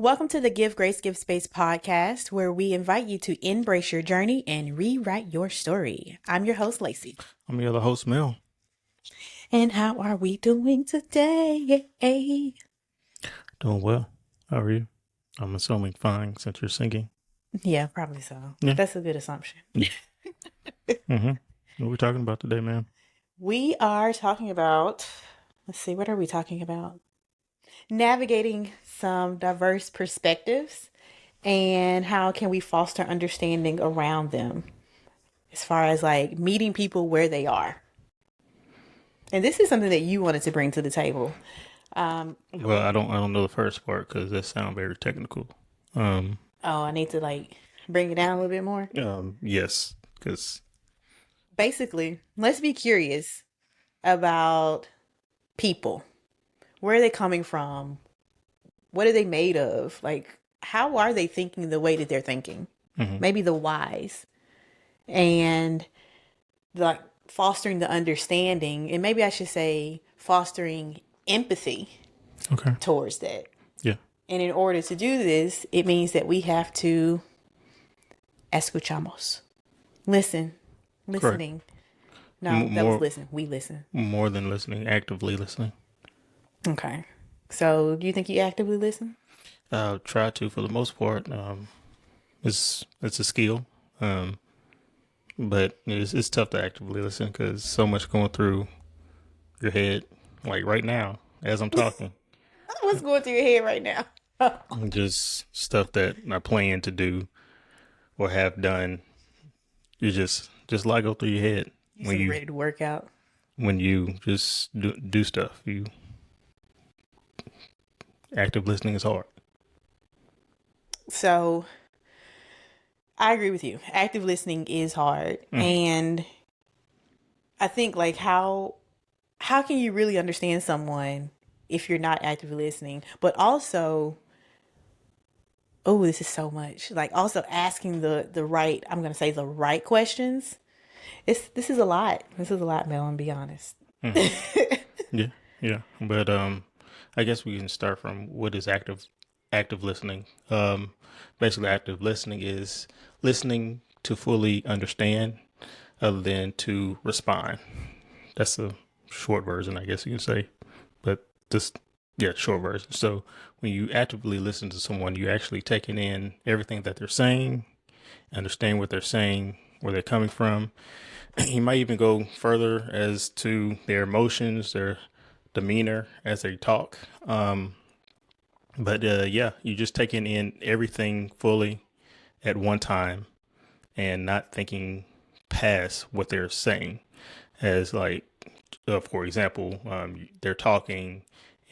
Welcome to the Give Grace, Give Space podcast, where we invite you to embrace your journey and rewrite your story. I'm your host, Layci. I'm your other host, Mel. And how are we doing today? Doing well. How are you? I'm assuming fine since you're singing. Yeah, probably so. Yeah. That's a good assumption. Mm-hmm. What are we talking about today, man? We are talking about, what are we talking about? Navigating some diverse perspectives and how can we foster understanding around them as far as like meeting people where they are. And this is something that you wanted to bring to the table. Well, I don't know the first part because that sounds very technical. I need to like bring it down a little bit more. Yes, because Basically, let's be curious about people. Where are they coming from? What are they made of? Like, how are they thinking the way that they're thinking? Maybe the whys. And like fostering the understanding, and maybe I should say fostering empathy towards that. Yeah. And in order to do this, it means that we have to escuchamos. Listening. Correct. No, that was listen. We listen. More than listening, actively listening. Okay. So do you think you actively listen? Try to for the most part. It's a skill. But it's tough to actively listen because so much going through your head, like right now as I'm talking. What's going through your head right now? Just stuff that I plan to do or have done. You just like go through your head when you're ready to work out. When you just do stuff, active listening is hard. So I agree with you. Active listening is hard. And I think like how can you really understand someone if you're not actively listening? But also, oh, this is so much. Like also asking the right, I'm going to say the right questions. This is a lot. This is a lot, Mel, and be honest. Yeah. But I guess we can start from what is active listening. Basically active listening is listening to fully understand other than to respond. That's a short version, I guess you can say. But short version. So when you actively listen to someone, you're actually taking in everything that they're saying, understand what they're saying, where they're coming from. You might even go further as to their emotions, their demeanor as they talk. But you're just taking in everything fully at one time and not thinking past what they're saying. As like, for example, they're talking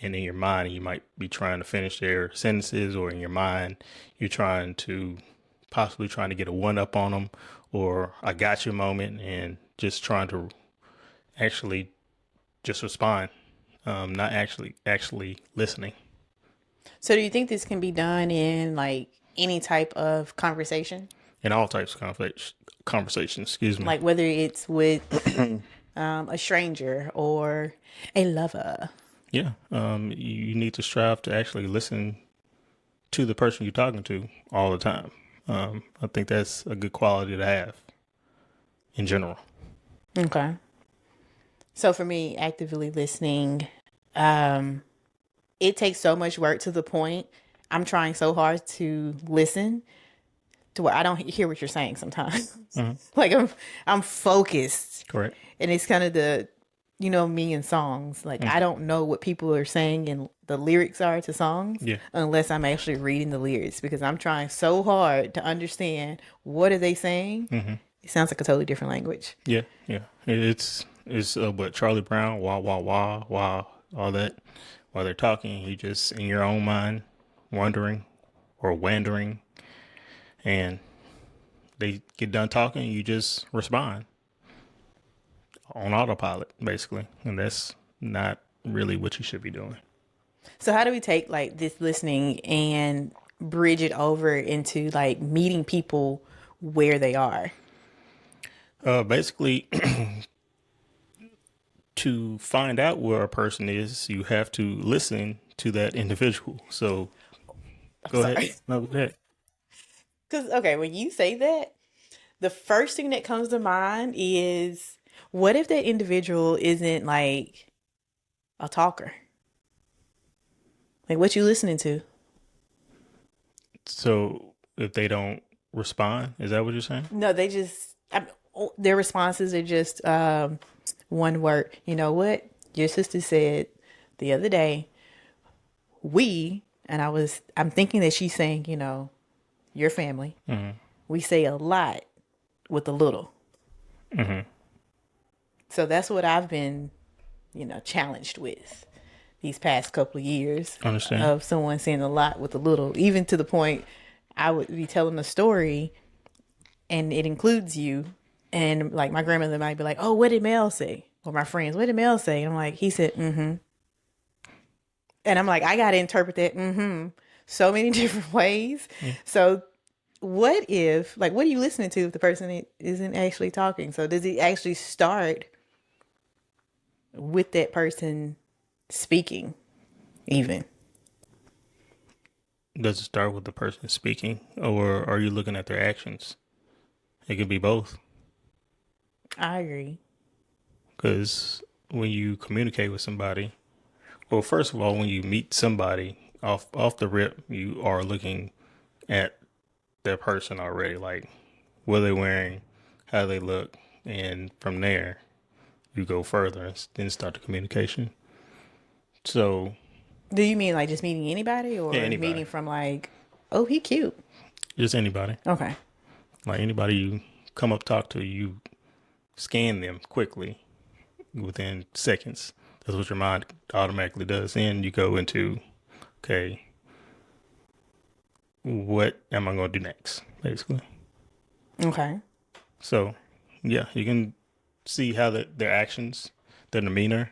and in your mind, you might be trying to finish their sentences, or in your mind, you're possibly trying to get a one up on them or a gotcha moment, and just trying to actually just respond, not actually listening. So do you think this can be done in like any type of conversation? In all types of conversation, excuse me. Like whether it's with a stranger or a lover. Yeah. You need to strive to actually listen to the person you're talking to all the time. I think that's a good quality to have in general. Okay. So for me, actively listening, it takes so much work to the point I'm trying so hard to listen to where I don't hear what you're saying sometimes. Like I'm focused. Correct. And it's kind of me in songs. Like I don't know what people are saying and the lyrics are to songs unless I'm actually reading the lyrics, because I'm trying so hard to understand what are they saying. It sounds like a totally different language. Yeah. It's what Charlie Brown, wah wah wah wah, all that. While they're talking, you just in your own mind wondering or wandering, and they get done talking, you just respond on autopilot, basically, and that's not really what you should be doing. So how do we take like this listening and bridge it over into like meeting people where they are? Basically, to find out where a person is, you have to listen to that individual. So I'm Go ahead. sorry. No, go ahead. Because, okay, when you say that, the first thing that comes to mind is what if that individual isn't like a talker? Like, what you listening to? So if they don't respond, is that what you're saying? No, their responses are just one word. You know what? Your sister said the other day, I'm thinking that she's saying, your family. Mm-hmm. We say a lot with a little. Mm-hmm. So that's what I've been, challenged with these past couple of years Understand? of someone saying a lot with a little, even to the point I would be telling a story and it includes you. And like my grandmother might be like, oh, what did Mel say? Or my friends, what did Mel say? And I'm like, he said, mm-hmm. And I'm like, I got to interpret that, mm-hmm, so many different ways. Yeah. So what if, like, what are you listening to if the person isn't actually talking? So does it actually start with that person speaking even? Does it start with the person speaking, or are you looking at their actions? It could be both. I agree. Because when you communicate with somebody, well, first of all, when you meet somebody off the rip, you are looking at their person already, like what they're wearing, how they look, and from there you go further and then start the communication. So Do you mean like just meeting anybody yeah, or anybody, meeting from like, oh, he cute? just anybody, Okay. like anybody you come up talk to, you scan them quickly within seconds. That's what your mind automatically does. Then you go into, okay, what am I going to do next, basically. Okay. So, yeah, you can see how their actions, their demeanor,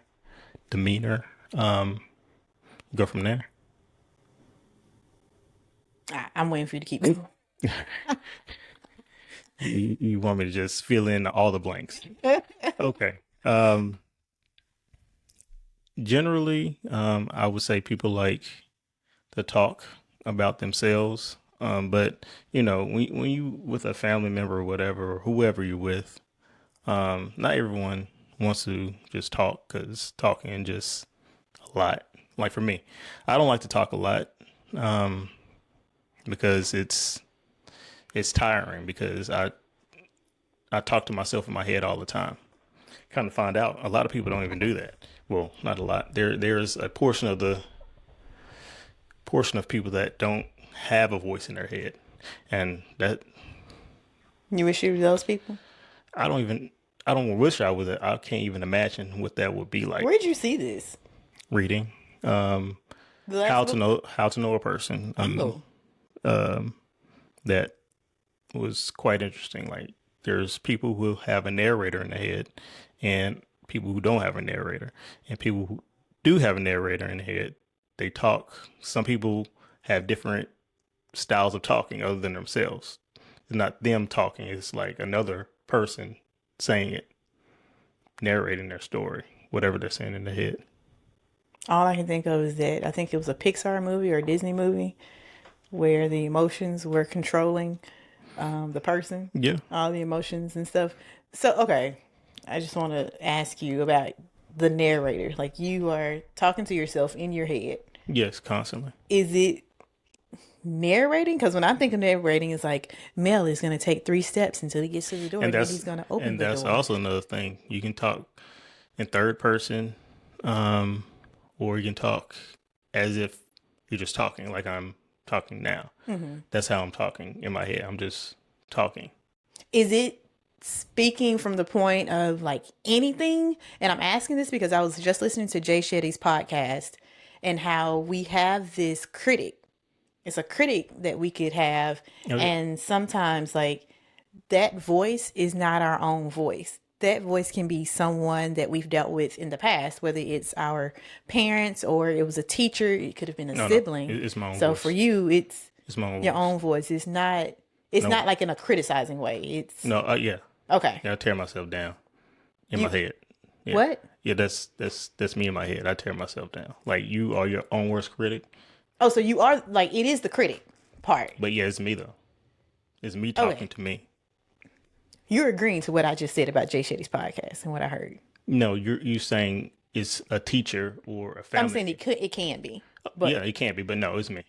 go from there. I'm waiting for you to keep going. You want me to just fill in all the blanks? Okay. Generally, I would say people like to talk about themselves. But when you with a family member or whatever, or whoever you're with, not everyone wants to just talk because talking just a lot. Like for me, I don't like to talk a lot because it's tiring because I talk to myself in my head all the time. Kind of find out a lot of people don't even do that. Well, not a lot. There's a portion of people that don't have a voice in their head, and that You wish you were those people? I don't even I don't wish I was. I can't even imagine what that would be like. Where'd you see this? Reading, The last book? how to know a person. Oh. That was quite interesting. Like there's people who have a narrator in the head, and people who don't have a narrator, and people who do have a narrator in the head. They talk. Some people have different styles of talking other than themselves. It's not them talking. It's like another person saying it, narrating their story, whatever they're saying in their head. All I can think of is that I think it was a Pixar movie or a Disney movie where the emotions were controlling the person, Yeah. all the emotions and stuff. So, okay, I just want to ask you about the narrator. Like you are talking to yourself in your head. Yes, constantly. Is it narrating? Because when I think of narrating, it's like Mel is going to take 3 steps until he gets to the door, And and then that's he's going to open and the that's door. also another thing. You can talk in third person, or you can talk as if you're just talking, like I'm talking now. That's how I'm talking in my head. I'm just talking. Is it speaking from the point of like anything? And I'm asking this because I was just listening to Jay Shetty's podcast and how we have this critic. It's a critic that we could have. Okay. And sometimes, like, that voice is not our own voice. That voice can be someone that we've dealt with in the past, whether it's our parents or it was a teacher, it could have been a No, sibling. it's my own So voice. for you, it's It's my own your voice. own voice. It's No. not like in a criticizing way. It's No, yeah. okay. Yeah, I tear myself down in You my head. Yeah. what? Yeah, that's me in my head. I tear myself down. Like you are your own worst critic. Oh, so you are like it is the critic. part. But yeah, it's me though. It's me talking Okay. to me. You're agreeing to what I just said about Jay Shetty's podcast and what I heard. No, you saying it's a teacher or a I'm family saying member. it can be, Yeah, but it can't be, but no, it's me.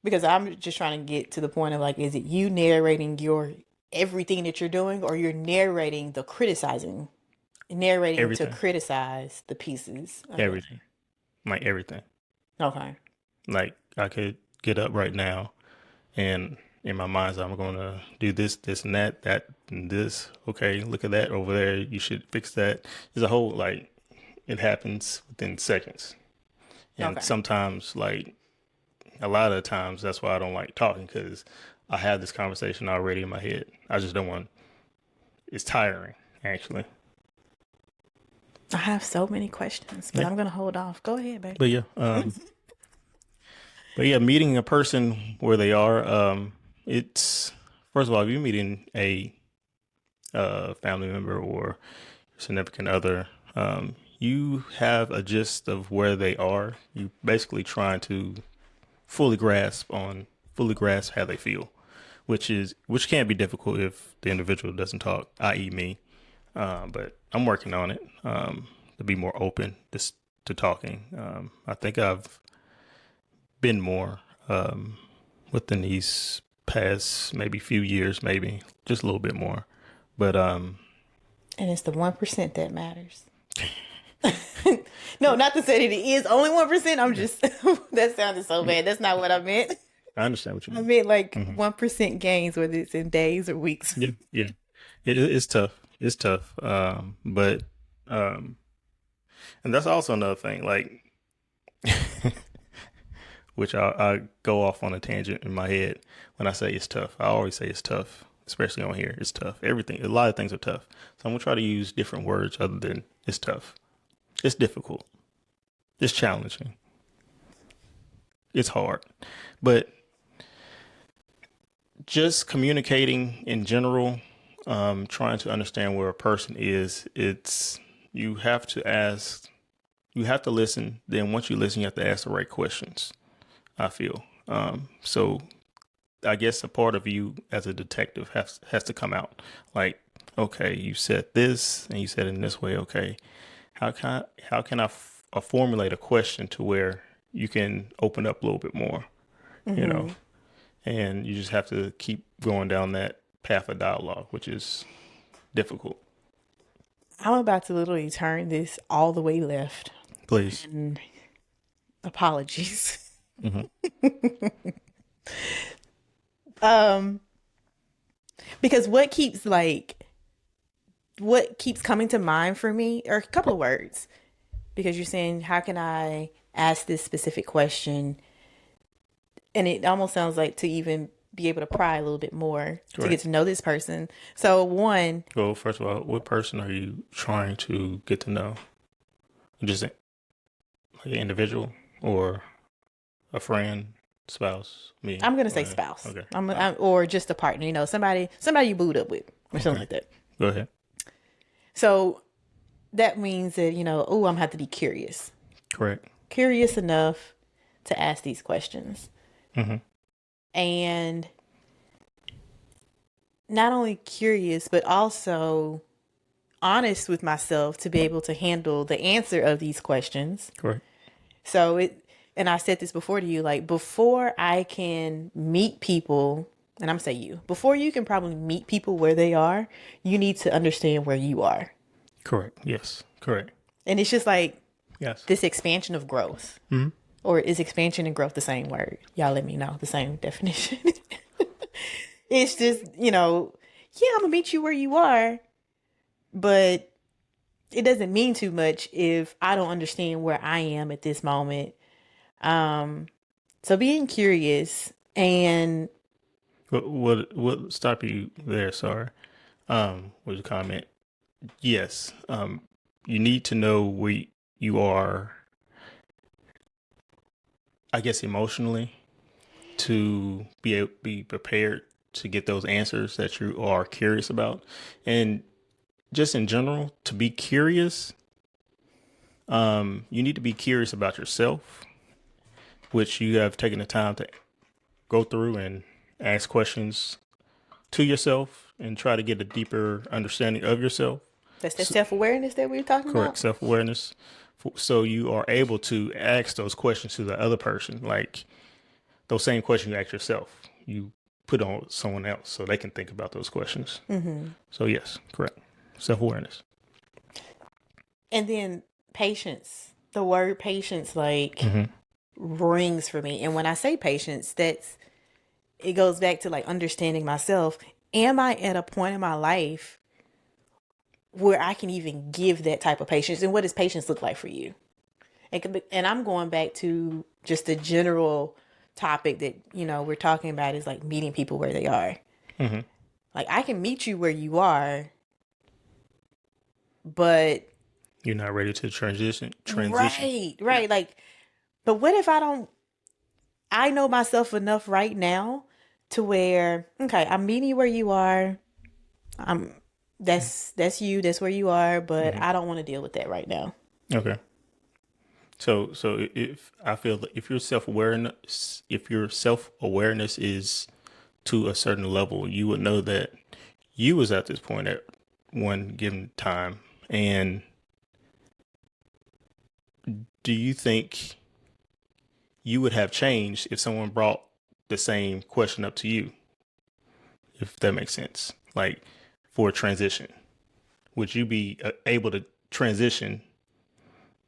because I'm just trying to get to the point of like, is it you narrating your everything that you're doing, or you're narrating the criticizing, narrating to Everything. criticize the pieces of it? Everything. Like everything. Okay. Like I could get up right now and in my mind I'm gonna do this and that and this. Okay, look at that over there. You should fix that. There's a whole like it happens within seconds. And Okay. sometimes like a lot of the times that's why I don't like talking because I have this conversation already in my head. I just don't want it's tiring actually. I have so many questions, but Yeah. I'm gonna hold off. Go ahead, babe. But yeah, meeting a person where they are, it's first of all, if you're meeting a family member or significant other, you have a gist of where they are. You basically trying to fully grasp fully grasp how they feel, which can be difficult if the individual doesn't talk, i.e., me. But I'm working on it to be more open to talking. I think I've been more within these past maybe few years, maybe just a little bit more. But And it's the 1% that matters. No, not to say that it is only 1%. I'm just that sounded so bad. That's not what I meant. I understand what you I mean. meant like Hmm. 1% gains, whether it's in days or weeks. Yeah, yeah. It's tough. It's tough. But and that's also another thing. Like, which I go off on a tangent in my head when I say it's tough. I always say it's tough, especially on here. It's tough. Everything, a lot of things are tough. So I'm gonna try to use different words other than it's tough. It's difficult. It's challenging. It's hard. But just communicating in general, trying to understand where a person is, you have to ask, you have to listen. Then once you listen, you have to ask the right questions, I feel. So I guess a part of you as a detective has to come out. Like, okay, you said this and you said it in this way. Okay, how can I formulate a question to where you can open up a little bit more, you know? Hmm. And you just have to keep going down that path of dialogue, which is difficult. I'm about to literally turn this all the way left. Please. And apologies. Hmm. Um, because what keeps coming to mind for me are a couple of words. Because you're saying, how can I ask this specific question? And it almost sounds like to even be able to pry a little bit more to get Correct. to know this person. So one, Well, first of all, what person are you trying to get to know? Just like an individual or a friend, spouse, me? I'm gonna say Or, spouse. okay. Or just a partner. You know, somebody you booed up with or something Okay. like that. Go ahead. So that means that oh, I'm gonna have to be curious, Correct. curious enough to ask these questions, Hmm. and not only curious but also honest with myself to be able to handle the answer of these questions. Correct. So and I said this before to you, like before I can meet people, and I'm gonna say you, before you can probably meet people where they are, you need to understand where you are. Correct. Yes. Correct. And it's just like Yes. this expansion of growth. Hmm. Or is expansion and growth the same word? Y'all let me know the same definition. It's just, yeah, I'm gonna meet you where you are, but it doesn't mean too much if I don't understand where I am at this moment. Um, so being curious and What stop you there? Sorry. Was a comment. Yes. You need to know where you are, I guess, emotionally to be prepared to get those answers that you are curious about. And just in general, to be curious, you need to be curious about yourself, which you have taken the time go through and ask questions to yourself and try to get a deeper understanding of yourself. That's that So, self-awareness that we were talking correct, about. self awareness. So you are able to ask those questions to the other person, like those same questions you ask yourself. You put on someone else so they can think about those questions. Mm-hmm. So yes, correct, self awareness. And then patience. The word patience, like, Mm-hmm. rings for me. And when I say patience, it goes back to like understanding myself. Am I at a point in my life where I can even give that type of patience? And what does patience look like for you? And I'm going back to just the general topic that, we're talking about is like meeting people where they are. Mm-hmm. Like, I can meet you where you are, but You're not ready to transition. Yeah. right. Like, but what if I know myself enough right now to where, okay, I'm meeting you where you are. I'm that's you, that's where you are, but Mm-hmm. I don't want to deal with that right now. Okay. So if I feel that if your self awareness is to a certain level, you would know that you was at this point at one given time. And do you think you would have changed if someone brought the same question up to you? If that makes sense, like for a transition, would you be able to transition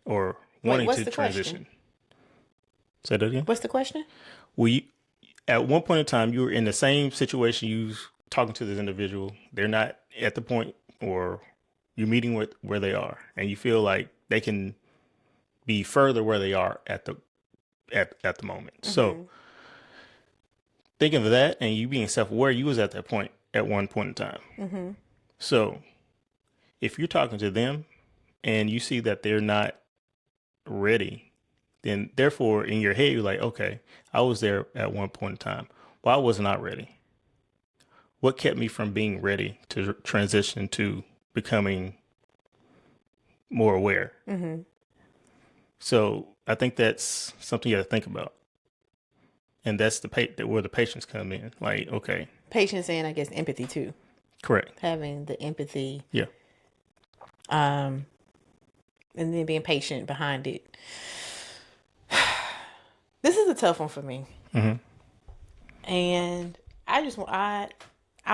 or Wait, wanting what's to the question? transition? Say that again. What's the question? Well, at one point in time, you were in the same situation. You was talking to this individual. They're not at the point, or you're meeting with where they are, and you feel like they can be further where they are at the moment. So Mm-hmm. thinking of that, and you being self aware, you was at that point at one point in time. Mm-hmm. So if you're talking to them and you see that they're not ready, then therefore in your head you're like, okay, I was there at one point in time. Well, I was not ready. What kept me from being ready to transition to becoming more aware? Mm-hmm. So I think that's something you got to think about, and that's where the patients come in. Like, okay, Patience and I guess empathy too. correct, Having the empathy, yeah, um, and then being patient behind it. This is a tough one for me, mm-hmm. and I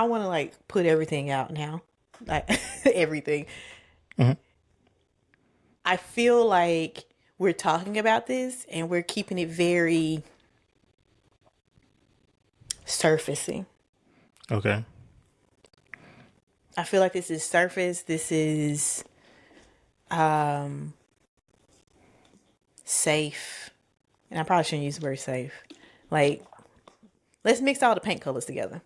want to like put everything out now, like everything. Mm-hmm. I feel like we're talking about this and we're keeping it very surfacing. Okay, I feel like this is surface. This is safe. And I probably shouldn't use the word safe. Like, let's mix all the paint colors together.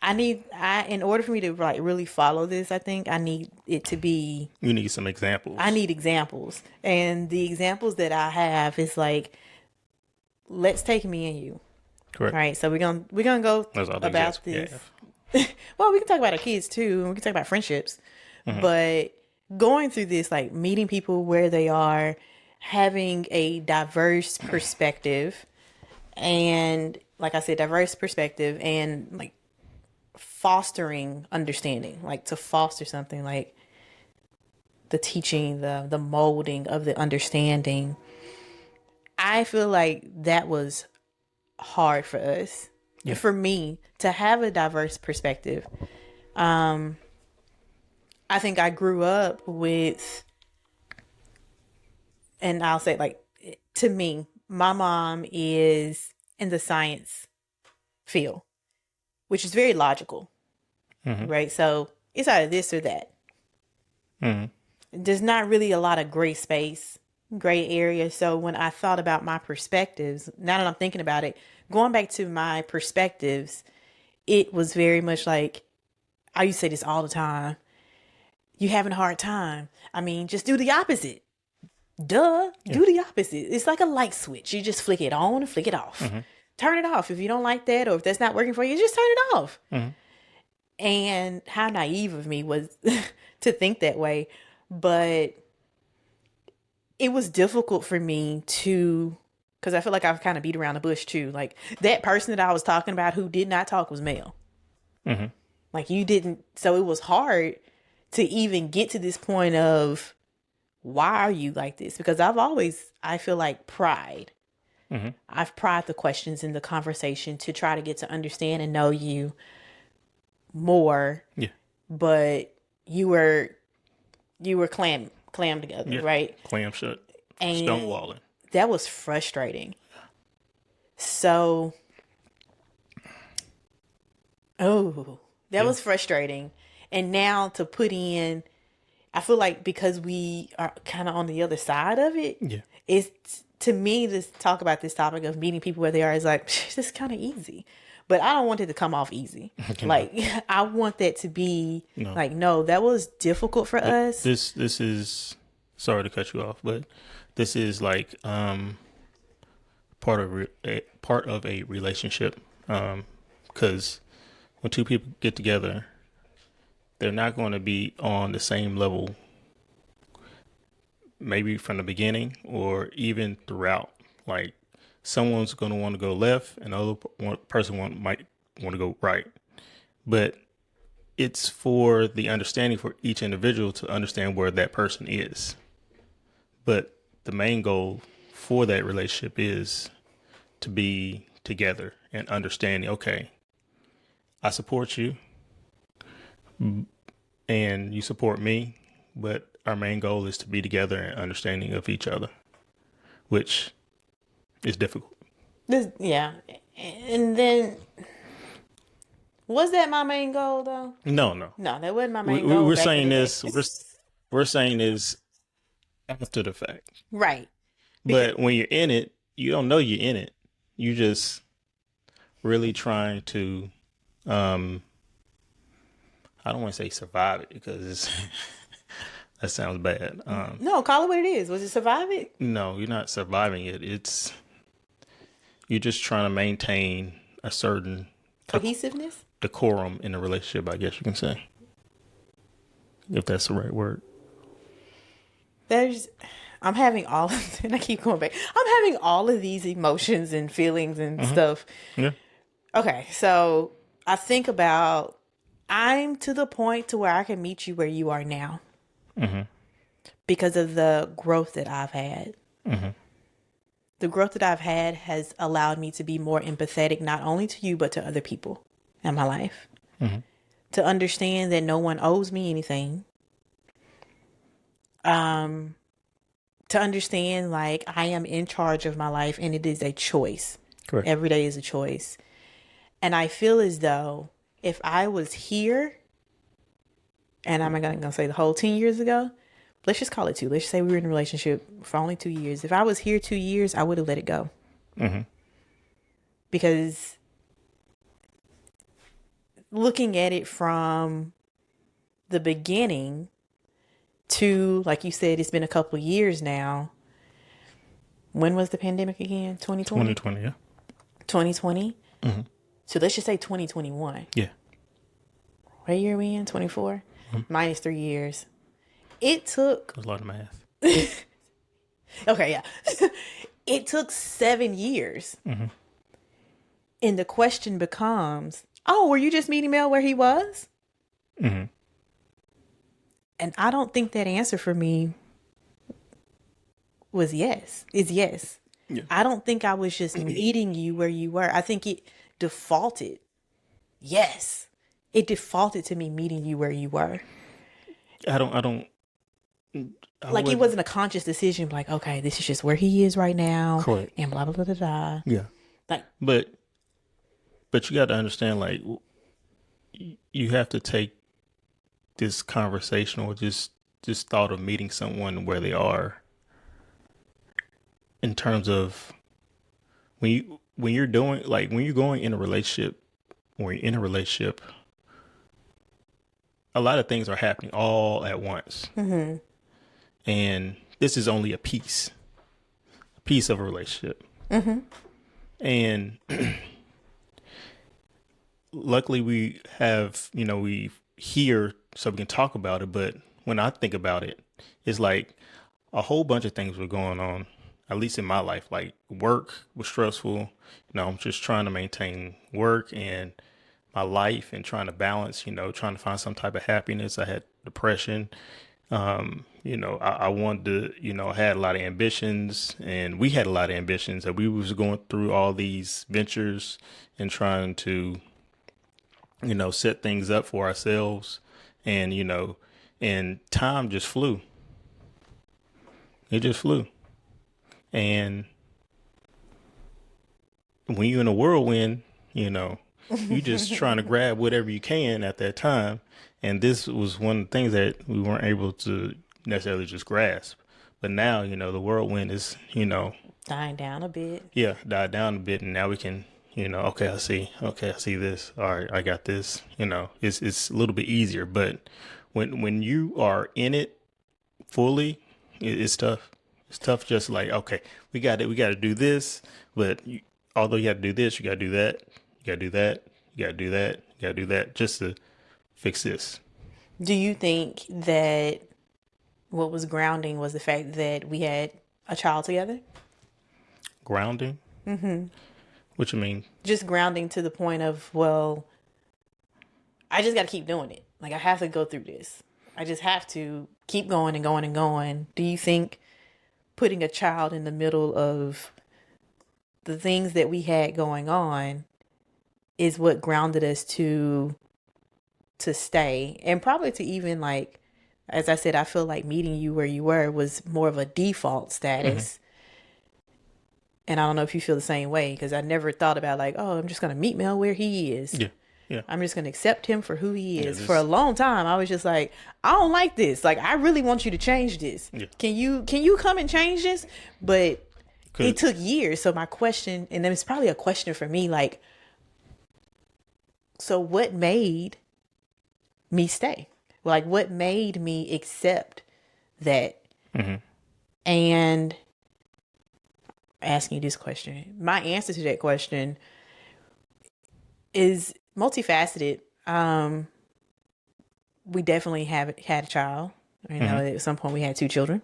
In order for me to like really follow this, I think I need it to be, you need some I examples, need examples. And the examples that I have is like, let's take me and you. All correct? right. So we're gonna go That's all the examples about we this. have. Well, we can talk about our kids too, and we can talk about friendships. Mm-hmm. But going through this, like meeting people where they are, having a diverse perspective, and like I said, diverse perspective, and like fostering understanding, like to foster something like the teaching, the molding of the understanding. I feel like that was hard for us, Yeah. for me to have a diverse perspective. I think I grew up with, and I'll say like, to me, my mom is in the science field, which is very logical, Mm-hmm. right? So it's either this or that. Mm-hmm. There's not really a lot of gray space, gray area. So when I thought about my perspectives, now that I'm thinking about it, going back to my perspectives, it was very much like, I used to say this all the time. You having a hard time. I mean, just do the opposite. Duh, Yeah. do the opposite. It's like a light switch. You just flick it on and flick it off. Mm-hmm. Turn it off. If you don't like that or if that's not working for you, just turn it off. Mm-hmm. And how naive of me was to think that way. But it was difficult for me to Because I feel like I've kind of beat around the bush too. Like that person that I was talking about who did not talk was Mel. Mm-hmm. Like you didn't. So it was hard to even get to this point of why are you like this? Because I feel like pride. Mm-hmm. I've pried the questions in the conversation to try to get to understand and know you more. Yeah. But you were clam together, Yeah. right? Clam shut. And Stonewalling. that was frustrating. So, that Yeah. was frustrating. And now to put in, I feel like because we are kind of on the other side of it, Yeah. it's to me, this talk about this topic of meeting people where they are is like, this is kind of easy. But I don't want it to come off easy. Like, I want that to be No. like, no, that was difficult for us. This is, sorry to cut you off, but this is like part of a relationship, because when two people get together, they're not going to be on the same level, maybe from the beginning or even throughout. Like someone's going to want to go left, and the other might want to go right, but it's for the understanding for each individual to understand where that person is. But the main goal for that relationship is to be together and understanding, okay, I support you and you support me, but our main goal is to be together and understanding of each other, which is difficult. Yeah. And then, was that my main goal though? No. No, that wasn't my We, main we, goal we're back in saying the day. this. We're saying this after the fact. Right. Because But when you're in it, you don't know you're in it. You just really trying to, I don't want to say survive it because it's, that sounds bad. no, call it what it is. Was it survive it? No, you're not surviving it. You're just trying to maintain a certain Cohesiveness? decorum in a relationship, I guess you can say, if that's the right word. I'm having all of, and I keep going back. I'm having all of these emotions and feelings and stuff. Yeah. Okay, so I think about, I'm to the point to where I can meet you where you are now because of the growth that I've had. The growth that I've had has allowed me to be more empathetic, not only to you, but to other people in my life. To understand that no one owes me anything. To understand like I am in charge of my life and it is a choice. Correct. Every day is a choice. And I feel as though if I was here, and I'm not going to say the whole 10 years ago, let's just call it 2. Let's just say we were in a relationship for only 2 years. If I was here 2 years, I would have let it go. Because looking at it from the beginning to, like you said, it's been a couple of years now. When was the pandemic again? 2020? 2020, yeah. 2020? So let's just say 2021. Yeah. What year are we in? 24? Minus 3 years. It took... There's a lot of math. Okay, yeah. It took 7 years. And the question becomes, oh, were you just meeting Mel where he was? And I don't think that answer for me was yes. Is yes. Yeah. I don't think I was just meeting you where you were. I think it defaulted. Yes. It defaulted to me meeting you where you were. I Like it wasn't a conscious decision like, okay, this is just where he is right now. Correct. And blah, blah, blah, blah, blah. Yeah. Like, But you got to understand, like, you have to take this conversation or just thought of meeting someone where they are in terms of when you're going in a relationship, when you're in a relationship, a lot of things are happening all at once. And this is only a piece of a relationship. And luckily we have, we hear so we can talk about it. But when I think about it, it's like a whole bunch of things were going on at least in my life, like work was stressful. I'm just trying to maintain work and my life and trying to balance, trying to find some type of happiness. I had depression. I wanted to, I had a lot of ambitions and we had a lot of ambitions that we was going through all these ventures and trying to, set things up for ourselves. And, and time just flew. It just flew. And when you're in a whirlwind, you just trying to grab whatever you can at that time. And this was one of the things that we weren't able to necessarily just grasp. But now, the whirlwind is, Dying down a bit. yeah, died down a bit. And now we can, okay, I see. Okay, I see this. All right, I got this. It's a little bit easier. But when you are in it fully, it's tough. It's tough just like, okay, we got it. We got to do this. But although you got to do this, you got to do that. You got to do that. You got to do that. You got to do that just to fix this. Do you think that what was grounding was the fact that we had a child together? Grounding? Mm-hmm. What you mean? Just grounding to the point of, well, I just got to keep doing it. Like, I have to go through this. I just have to keep going and going and going. Do you think putting a child in the middle of the things that we had going on is what grounded us to stay, and probably to even, like, as I said, I feel like meeting you where you were was more of a default status. Mm-hmm. And I don't know if you feel the same way, because I never thought about like, oh, I'm just going to meet Mel where he is. Yeah. Yeah. I'm just going to accept him for who he is. For a long time, I was just like, I don't like this. Like, I really want you to change this. Yeah. Can you come and change this? But it took years. So my question, and then it's probably a question for me, like, so what made me stay? Like, what made me accept that? Mm-hmm. And asking you this question, my answer to that question is multifaceted. We definitely have had a child. You know, at some point we had 2 children.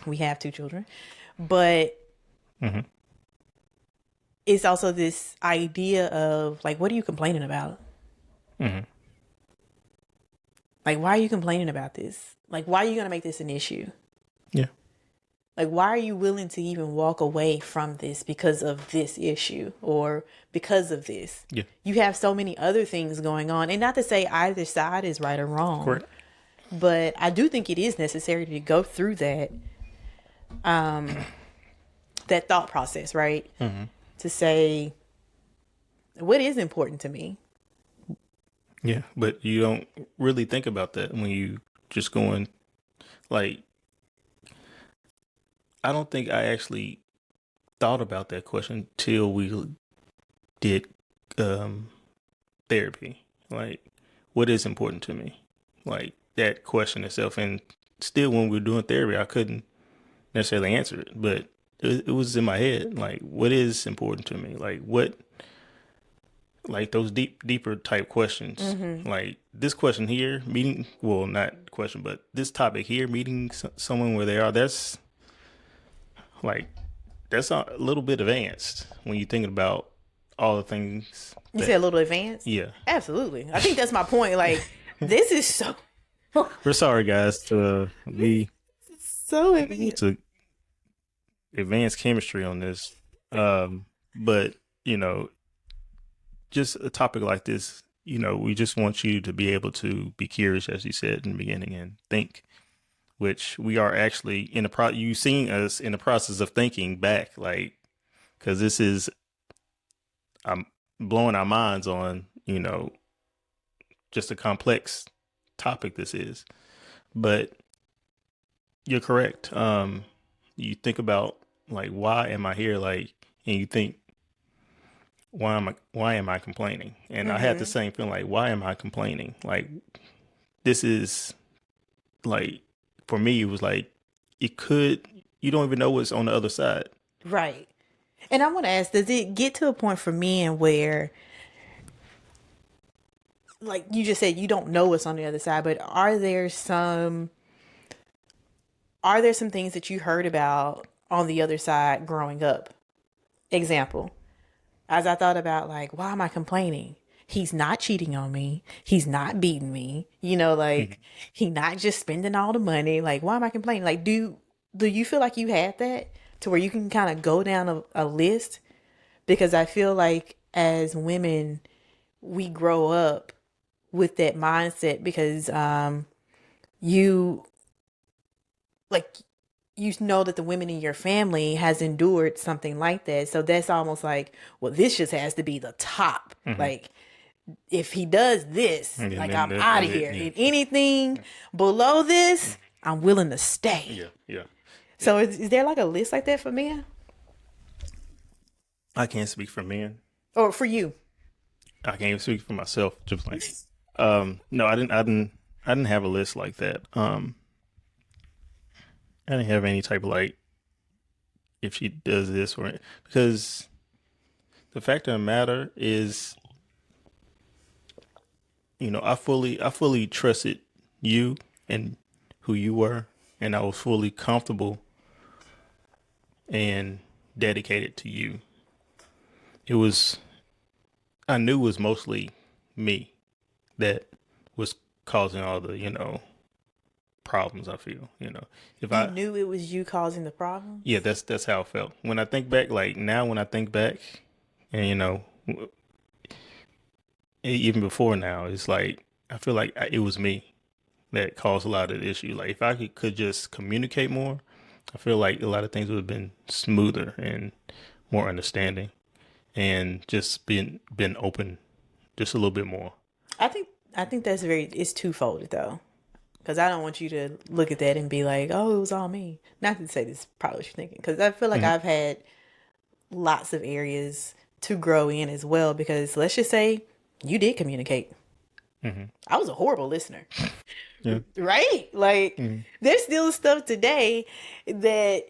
We have 2 children, but it's also this idea of like, what are you complaining about? Mm-hmm. Like, why are you complaining about this? Like, why are you going to make this an issue? Yeah. Like, why are you willing to even walk away from this because of this issue or because of this? Yeah. You have so many other things going on. And not to say either side is right or wrong. Correct. But I do think it is necessary to go through that that thought process, right? Mm-hmm. To say, what is important to me? Yeah, but you don't really think about that when you just going, like, I don't think I actually thought about that question till we did therapy. Like, what is important to me? Like, that question itself. And still, when we were doing therapy, I couldn't necessarily answer it, but it was in my head. Like, what is important to me? Like, what, like those deeper type questions. Mm-hmm. Like this question here, meeting, well, not question, but this topic here, meeting someone where they are, that's a little bit advanced when you're thinking about all the things. You said a little advanced? Yeah. Absolutely. I think that's my point. Like, this is so... We're sorry, guys, to be so advanced. To advanced chemistry on this. But, just a topic like this, we just want you to be able to be curious, as you said in the beginning, and think, which we are actually in the you seeing us in the process of thinking back, like, because this is, I'm blowing our minds on, just a complex topic this is. But you're correct. You think about, like, why am I here? Like, and you think, why am I complaining? And I had the same feeling, like, why am I complaining? Like, this is, like, for me, it was like, you don't even know what's on the other side. Right. And I want to ask, does it get to a point for men where, like you just said, you don't know what's on the other side, but are there some things that you heard about on the other side growing up. Example, as I thought about like, why am I complaining? He's not cheating on me. He's not beating me. Mhm. Like he not just spending all the money. Like, why am I complaining? Like, do you feel like you had that to where you can kind of go down a list? Because I feel like as women, we grow up with that mindset because you like you know that the women in your family has endured something like that. So that's almost like, well, this just has to be the top. Mhm. Like if he does this, And like then I'm out that's of it. here. Yeah. And anything below this, I'm willing to stay. Yeah. Yeah. So is there like a list like that for men I can't speak for men. or for you? I can't even speak for myself. Just like, no, I didn't have a list like that. I didn't have any type of like if she does this or because the fact of the matter is, I fully trusted you and who you were, and I was fully comfortable and dedicated to you. It was I knew it was mostly me that was causing all the problems. I feel if You I knew it was you causing the problems. yeah, that's how I felt when I think back. Like now, when I think back, and even before now, it's like I feel like it was me that caused a lot of the issue. Like if I could just communicate more, I feel like a lot of things would have been smoother and more understanding, and just been open just a little bit more. I think I think that's it's twofold though. Because I don't want you to look at that and be like, oh, it was all me. Not to say this is probably what you're thinking. Because I feel like Hmm. I've had lots of areas to grow in as well. Because let's just say you did communicate. Hmm. I was a horrible listener, Yeah. right? Like, Hmm. there's still stuff today that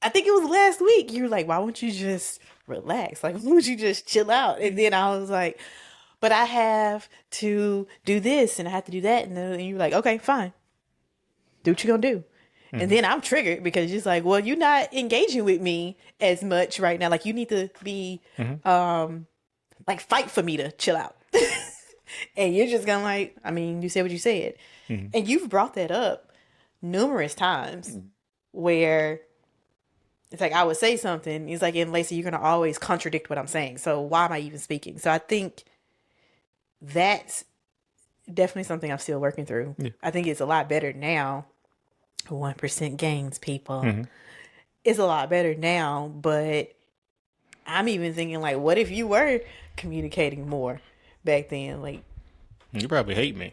I think it was last week. You were like, why won't you just relax? Like, why won't you just chill out? And then I was like, but I have to do this and I have to do that. And then you were like, okay, fine. Do what you gonna do. And Hmm. then I'm triggered because you're like, well, you're not engaging with me as much right now. Like you need to be Hmm. like fight for me to chill out. And you're just gonna like, I mean, you said what you said. Hmm. And you've brought that up numerous times where it's like I would say something. It's like, and Lacey, you're gonna always contradict what I'm saying. So why am I even speaking? So I think that's definitely something I'm still working through. Yeah. I think it's a lot better now. 1% gains, people. Hmm. It's a lot better now, but I'm even thinking like, what if you were communicating more back then? Like, You probably hate me.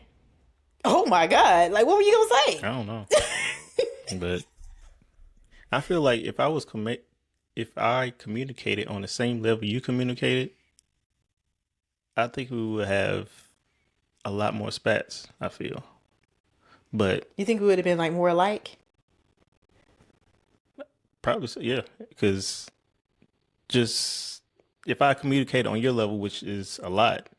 oh my God, like what were you gonna I say? don't know, but I feel like if I communicated on the same level you communicated, I think we would have a lot more spats. I feel, but You think we would have been like more alike? probably yeah, because just if I communicate on your level, which is a lot,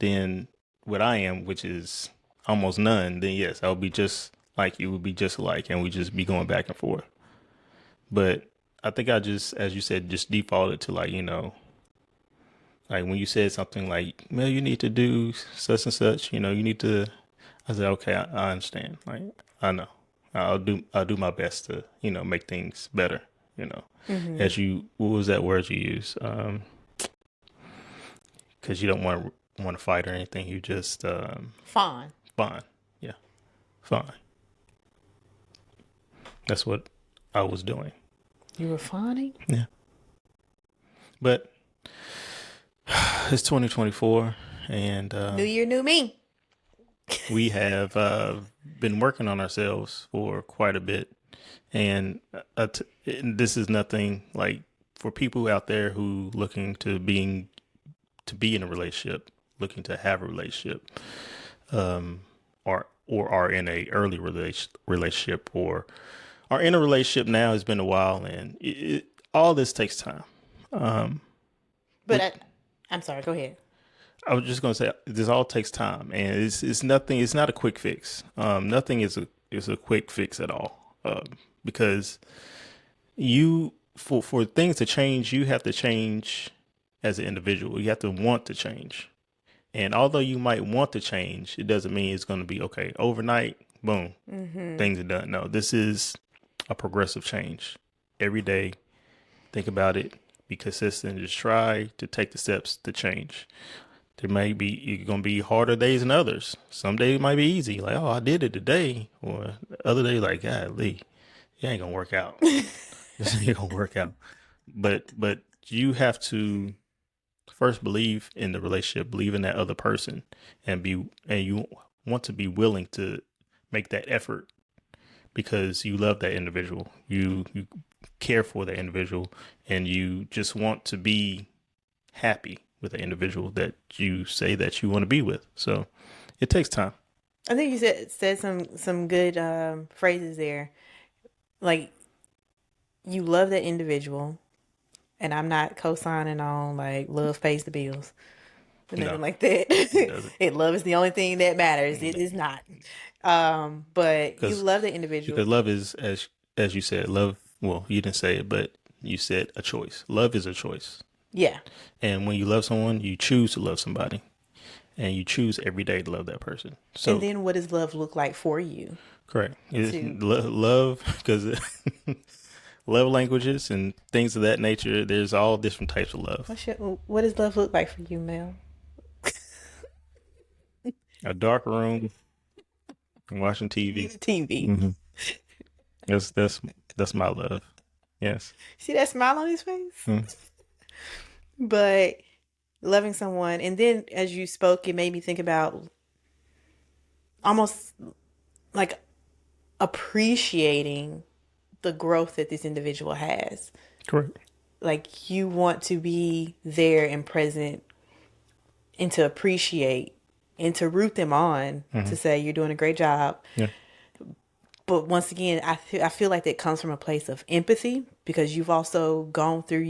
then what I am, which is almost none, then yes, I would be just like you would be just alike, and we just be going back and forth. But I think I just, as you said, just defaulted to like like when you said something like, "Mel, you need to do such and such," you need to. I said, "Okay, I understand. Like I know, I'll do my best to make things better." You know, Mm-hmm. as you, what was that word you use? Because you don't want to fight or anything. You just Fine. fine, yeah, fine. That's what I was doing. You were fawning? Yeah, but it's 2024, and New year, new me. we have been working on ourselves for quite a bit. And and this is nothing like for people out there who looking to be in a relationship, looking to have a relationship, or are in a early relationship, or are in a relationship now. It's been a while, and all this takes time. But Which I'm sorry, go ahead. I was just gonna say, this all takes time, and it's nothing. It's not a quick fix. Nothing is a quick fix at all, because you for things to change, you have to change as an individual. You have to want to change. And although you might want to change, it doesn't mean it's going to be okay overnight. Boom, things are done. No, this is a progressive change. Every day, think about it. Be consistent. Just try to take the steps to change. There may be you're gonna be harder days than others. Some days might be easy, like oh I did it today, or the other day like God Lee, it ain't gonna work out. This ain't gonna work out. But you have to first believe in the relationship, believe in that other person, and you want to be willing to make that effort because you love that individual. You care for that individual, and you just want to be happy with the individual that you say that you want to be with. So it takes time. I think you said some good phrases there. Like you love that individual, and I'm not co-signing on like love pays the bills. Nothing No, like that. it doesn't. And love is the only thing that matters. It is not. But you Because love the individual. love is as you said, love. Well, you didn't say it, but you said a choice. Love is a choice, Yeah. and when you love someone, you choose to love somebody, and you choose every day to love that person. And So then what does love look like for you? correct. To Love because love languages and things of that nature. There's all different types of love. what does love look like for you, Mel? A dark room, watching TV. TV. Hmm. That's my love. Yes. See that smile on his face? Mm. But loving someone, and then as you spoke, it made me think about almost like appreciating the growth that this individual has. Correct. Like you want to be there and present and to appreciate and to root them on to say you're doing a great job. Yeah. But once again, I feel like that comes from a place of empathy because you've also gone through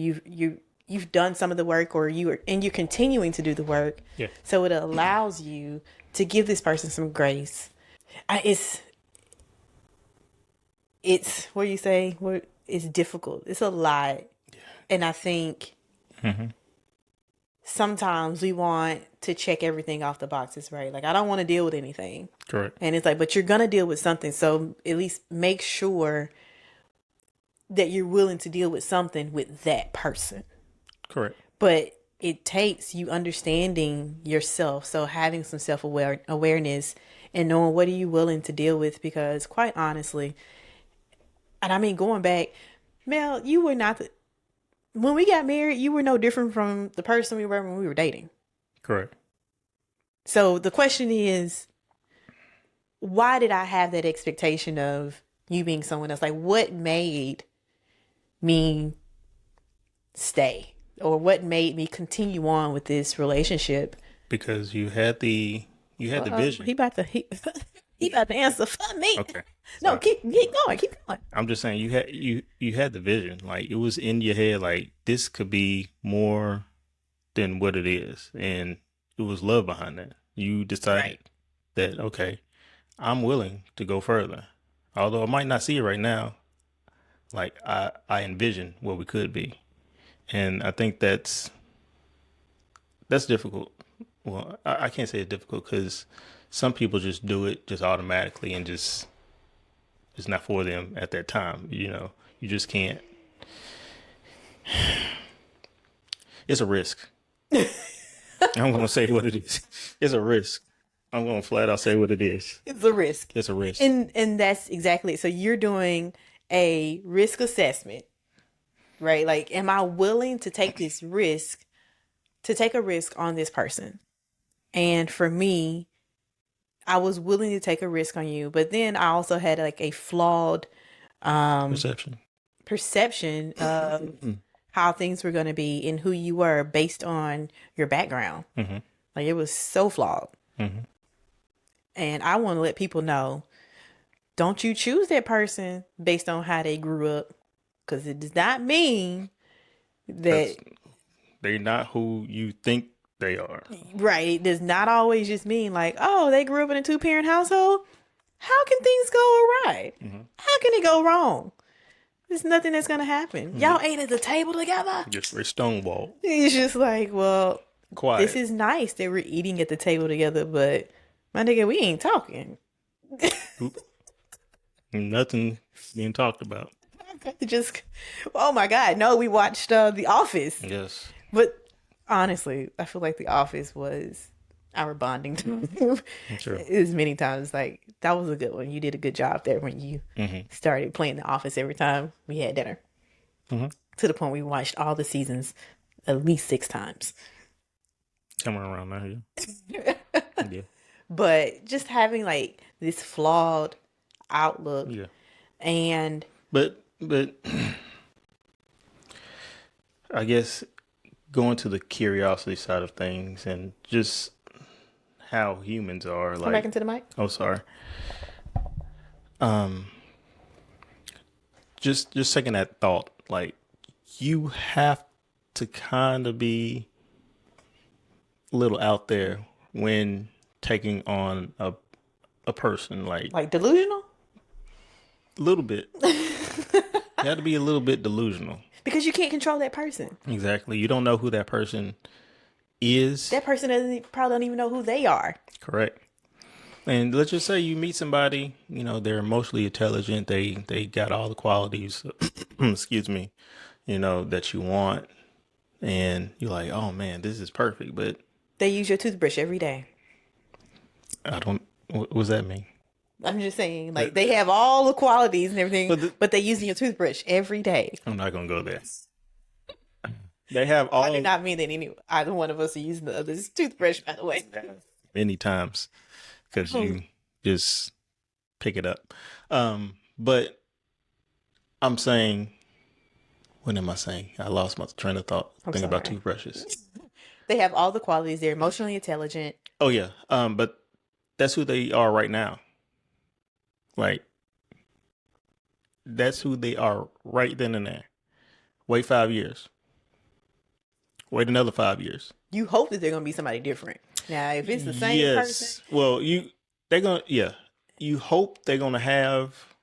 you've done some of the work or you're continuing to do the work. Yeah. So it allows you to give this person some grace. It's what do you say? It's difficult. It's a lot. And I think sometimes we want to check everything off the boxes, right? Like, I don't want to deal with anything. Correct. And it's like, but you're going to deal with something. So at least make sure that you're willing to deal with something with that person. Correct. But it takes you understanding yourself. So having some awareness and knowing what are you willing to deal with, because quite honestly, and I mean, going back, Mel, you were not when we got married, you were no different from the person we were when we were dating. Correct. So the question is, why did I have that expectation of you being someone else? Like, what made me stay, or what made me continue on with this relationship? Because you had the vision. He about to he about to answer for me. Okay. No, Sorry. keep going. I'm just saying you had the vision. Like it was in your head. Like this could be more than what it is, and it was love behind that. You decided Right. that okay, I'm willing to go further. Although I might not see it right now, like I envision what we could be, and I think that's difficult. Well, I can't say it's difficult because some people just do it just automatically and just it's not for them at that time. You know, you just can't. It's a risk. I'm going to say what it is. It's a risk. I'm going to flat out say what it is. It's a risk. It's a risk. And that's exactly it. So you're doing a risk assessment, right? Like, am I willing to take this risk, to take a risk on this person? And for me, I was willing to take a risk on you, but then I also had like a flawed perception of how things were going to be and who you were based on your background. Mm-hmm. Like it was so flawed. Mm-hmm. And I want to let people know, don't you choose that person based on how they grew up, because it does not mean that they're not who you think they are. Right. It does not always just mean like, oh, they grew up in a 2-parent household. How can things go awry? Mm-hmm. How can it go wrong? There's nothing that's gonna happen. Y'all ate at the table together. Just very stonewall. He's just like, well, this Quiet. is nice that we're eating at the table together, but my nigga, we ain't talking. Oop. Nothing being talked about. Just, oh my God, no, we watched The Office. Yes. But honestly, I feel like The Office was our bonding time. Sure. As many times, like, that was a good one. You did a good job there when you started playing The Office every time we had dinner. To the point we watched all the seasons at least 6 times. Somewhere around there, yeah. Yeah. But just having like this flawed outlook Yeah. and But I guess going to the curiosity side of things and just how humans are come back like, into the mic. oh sorry. Um just taking that thought, like you have to kind of be a little out there when taking on a person, like Like delusional? a little bit. You have to be a little bit delusional. Because you can't control that person. Exactly. You don't know who that person is. That person probably don't even know who they are. Correct. And let's just say you meet somebody, you know, they're emotionally intelligent. They got all the qualities, excuse me, you know, that you want. And you're like, oh man, this is perfect. But They use your toothbrush every day. I don't, what does that mean? I'm just saying, like, they have all the qualities and everything, But they using your toothbrush every day. I'm not going to go there. They have I do all not mean that either one of us are using the other's toothbrush, by the way. many times because you just pick it up. But I'm saying, what am I saying? I lost my train of thought. Think about sorry. toothbrushes. They have all the qualities. They're emotionally intelligent. Oh yeah. But that's who they are right now. Like that's who they are right then and there. Wait 5 years. Wait another 5 years. You hope that they're going to be somebody different. Now, if it's the same person. Well, they're gonna You hope they're gonna have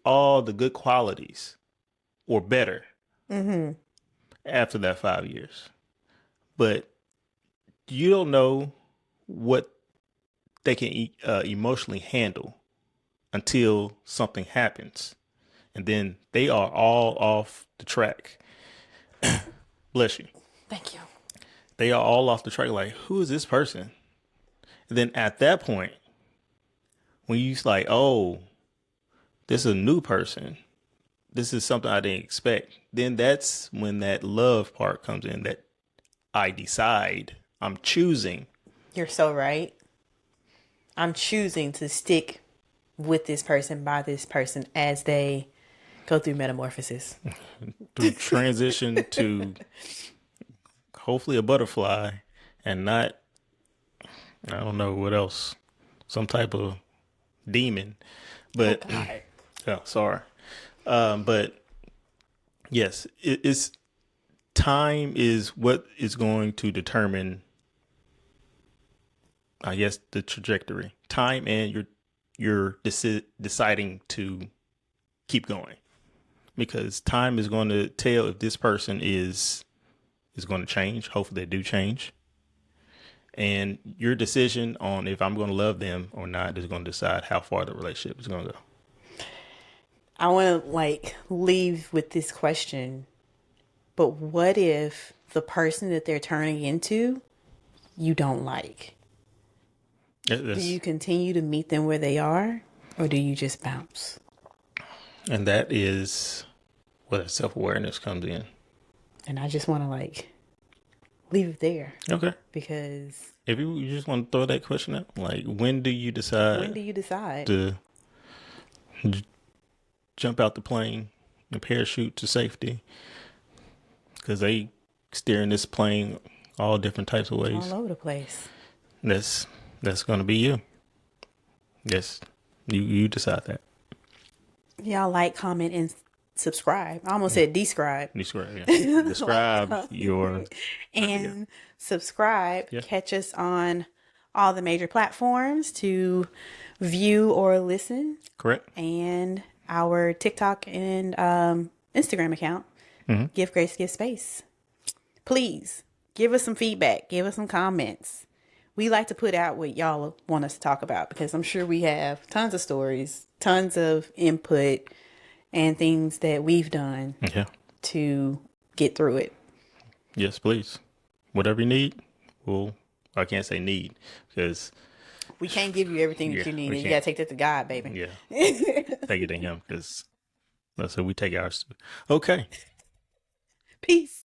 all the good qualities or better after that 5 years. But you don't know what they can emotionally handle until something happens. And then they are all off the track. Bless you. Thank you. They are all off the track. Like, who is this person? And then at that point, when you like, oh, this is a new person. This is something I didn't expect. Then that's when that love part comes in, that I decide, I'm choosing. You're so right. I'm choosing to stick with this person, by this person, as they go through metamorphosis. To transition to hopefully a butterfly and not, I don't know what else, some type of demon. But, yeah, sorry. But yes, it's time is what is going to determine, I guess, the trajectory. Time and you're deciding to keep going, because time is going to tell if this person is going to change. Hopefully they do change. And your decision on if I'm going to love them or not is going to decide how far the relationship is going to go. I want to leave with this question. But what if the person that they're turning into, you don't like? Do you continue to meet them where they are, or do you just bounce? And that is where self-awareness comes in. And I just want to leave it there. Okay. Because if you just want to throw that question out, like, when do you decide to jump out the plane and parachute to safety? Because they steering this plane all different types of ways. All over the place. That's going to be you. Yes, you decide that. Y'all like, comment, and subscribe. I almost said describe. Describe, yeah. Describe your... And subscribe. Yeah. Catch us on all the major platforms to view or listen. Correct. And our TikTok and Instagram account, Mm-hmm. Give Grace, Give Space. Please give us some feedback, give us some comments. We like to put out what y'all want us to talk about because I'm sure we have tons of stories, tons of input, and things that we've done Yeah. to get through it. Yes, please. Whatever you need, well, I can't say need because We can't give you everything that yeah, you need, we and you can't. gotta take that to God, baby. Yeah, take it to him because that's what we take ours to. Okay. Peace.